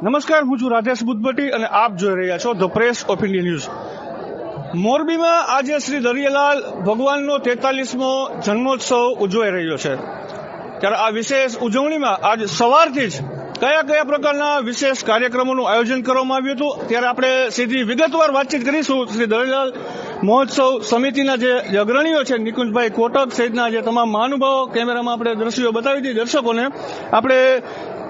નમસ્કાર, હું છું રાજેશ બુદ્ધભટ્ટી અને આપ જોઈ રહ્યા છો the press of India news. મોરબીમાં આજે શ્રી દરિયાલાલ ભગવાનનો 43મો જન્મોત્સવ ઉજવાઈ રહ્યો છે. ત્યારે આ વિશેષ ઉજવણીમાં આજ સવારથી જ કયા કયા પ્રકારના વિશેષ કાર્યક્રમોનું આયોજન કરવામાં આવ્યું હતું, ત્યારે આપણે સીધી વિગતવાર વાતચીત કરીશું શ્રી દરિયાલાલ મહોત્સવ સમિતિના જે અગ્રણીઓ છે, નિકુંજભાઈ કોટક સહિતના જે તમામ મહાનુભાવો. કેમેરામાં આપણે દ્રશ્યો બતાવી દઈએ દર્શકોને. આપણે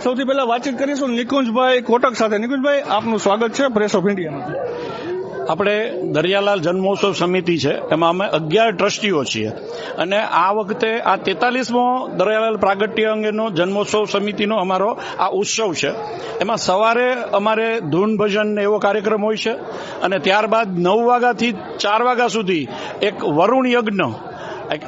સૌથી પહેલા વાતચીત કરીશું નિકુંજભાઈ કોટક સાથે. નિકુંજભાઈ, આપનું સ્વાગત છે પ્રેસ ઓફ ઇન્ડિયામાં. આપણે દરિયાલાલ જન્મોત્સવ સમિતિ છે, એમાં અમે 11 ટ્રસ્ટીઓ છીએ અને આ વખતે આ 43મો દરિયાલાલ પ્રાગટ્ય અંગેનો જન્મોત્સવ સમિતિનો અમારો આ ઉત્સવ છે. એમાં સવારે અમારે ધૂન ભજન એવો કાર્યક્રમ હોય છે અને ત્યારબાદ 9 વાગ્યાથી 4 વાગ્યા સુધી એક વરુણ યજ્ઞ,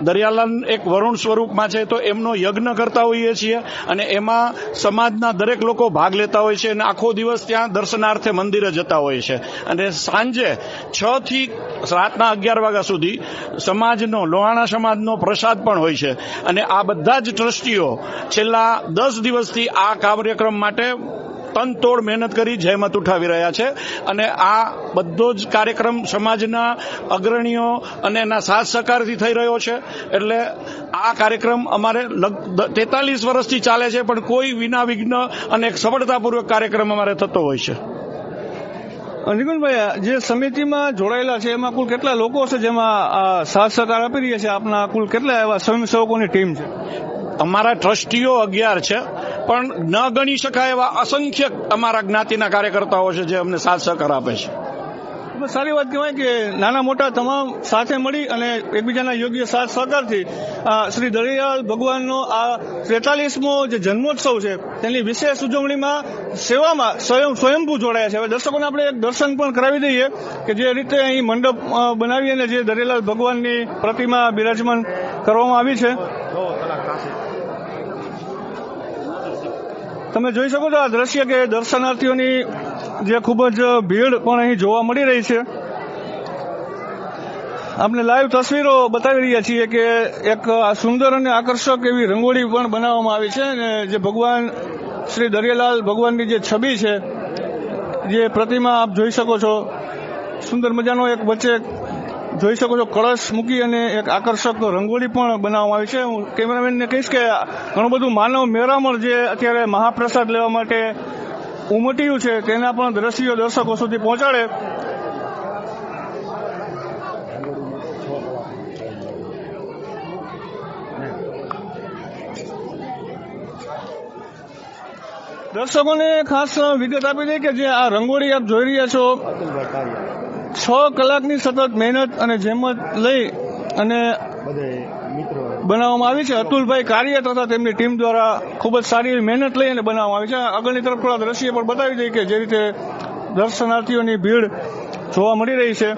દરિયાલાલ એક વરુણ સ્વરૂપમાં છે તો એમનો યજ્ઞ કરતા હોઈએ છીએ અને એમાં સમાજના દરેક લોકો ભાગ લેતા હોય છે અને આખો દિવસ ત્યાં દર્શનાર્થે મંદિરે જતા હોય છે. અને સાંજે 6 થી રાતના 11 વાગ્યા સુધી સમાજનો, લોહાણા સમાજનો પ્રસાદ પણ હોય છે. અને આ બધા જ ટ્રસ્ટીઓ છેલ્લા 10 દિવસથી આ કાર્યક્રમ માટે તનતોડ મહેનત કરી જહેમત ઉઠાવી રહ્યા છે. અને આ બધો જ કાર્યક્રમ સમાજના અગ્રણીઓ અને એના સાથ સહકારથી થઈ રહ્યો છે. એટલે આ કાર્યક્રમ અમારે 43 વર્ષથી ચાલે છે, પણ કોઈ વિના વિઘ્ન અને એક સફળતાપૂર્વક કાર્યક્રમ અમારે થતો હોય છે. નિકુંજભાઈ, જે સમિતિમાં જોડાયેલા છે એમાં કુલ કેટલા લોકો છે જેમાં સાથ સહકાર આપી રહ્યા છે? આપના કુલ કેટલા એવા સ્વયંસેવકોની ટીમ છે? અમારા ટ્રસ્ટીઓ 11 છે, પણ ન ગણી શકાય એવા અસંખ્ય અમારા જ્ઞાતિના કાર્યકર્તાઓ છે જે અમને સાથ સહકાર આપે છે. સારી વાત કહેવાય કે નાના મોટા તમામ સાથે મળી અને એકબીજાના યોગ્ય સાથ સહકારથી શ્રી દરિયાલાલ ભગવાનનો આ 43મો જે જન્મોત્સવ છે તેની વિશેષ ઉજવણીમાં સેવામાં સ્વયંભૂ જોડાયા છે. હવે દર્શકોને આપણે એક દર્શન પણ કરાવી દઈએ કે જે રીતે અહીં મંડપ બનાવી અને જે દરિયાલાલ ભગવાનની પ્રતિમા બિરાજમાન કરવામાં આવી છે. તમે જોઈ શકો છો આ દ્રશ્ય કે દર્શનાર્થીઓની જે ખૂબ જ ભીડ પણ અહીં જોવા મળી રહી છે. આપણે લાઈવ તસવીરો બતાવી રહ્યા છીએ કે એક સુંદર અને આકર્ષક એવી રંગોળી પણ બનાવવામાં આવી છે અને જે ભગવાન શ્રી દરિયાલાલ ભગવાનની જે છબી છે, જે પ્રતિમા આપ જોઈ શકો છો, સુંદર મજાનો એક વચ્ચે જોઈ શકો છો કળશ મૂકી અને એક આકર્ષક રંગોળી પણ બનાવવામાં આવી છે. હું કેમેરામેનને કહીશ કે ઘણું બધું માનવ મેરામણ જે અત્યારે મહાપ્રસાદ લેવા માટે ઉમટ્યું છે તેના પણ દ્રશ્યો દર્શકો સુધી પહોંચાડે. દર્શકોને ખાસ વિગત આપી દે કે જે આ રંગોળી આપ જોઈ રહ્યા છો 6 કલાકની સતત મહેનત અને જહેમત લઈ અને બનાવવામાં આવી છે. અતુલભાઈ કારિયા તથા તેમની ટીમ દ્વારા ખૂબ જ સારી મહેનત લઈ અને બનાવવામાં આવી છે. આગળની તરફ થોડા દ્રશ્ય પણ બતાવી દઈએ કે જે રીતે દર્શનાર્થીઓની ભીડ જોવા મળી રહી છે.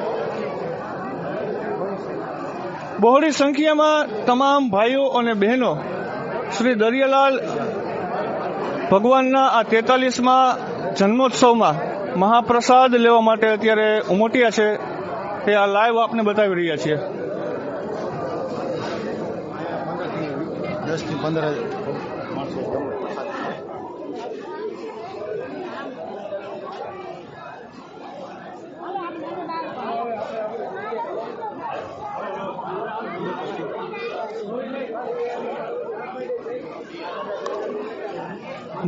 બહોળી સંખ્યામાં તમામ ભાઈઓ અને બહેનો શ્રી દરિયાલાલ ભગવાનના આ 43મા જન્મોત્સવમાં મહાપ્રસાદ લેવા માટે અત્યારે ઉમટ્યા છે. તે આ લાઈવ આપને બતાવી રહ્યા છીએ. 10 થી 15 માણસો.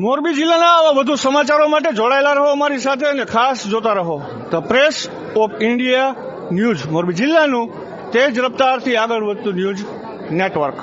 મોરબી જિલ્લાના આવા વધુ સમાચારો માટે જોડાયેલા રહો અમારી સાથે અને ખાસ જોતા રહો the press of India news, Morbi જિલ્લાનું તેજ રફતારથી આગળ વધતું ન્યૂઝ નેટવર્ક.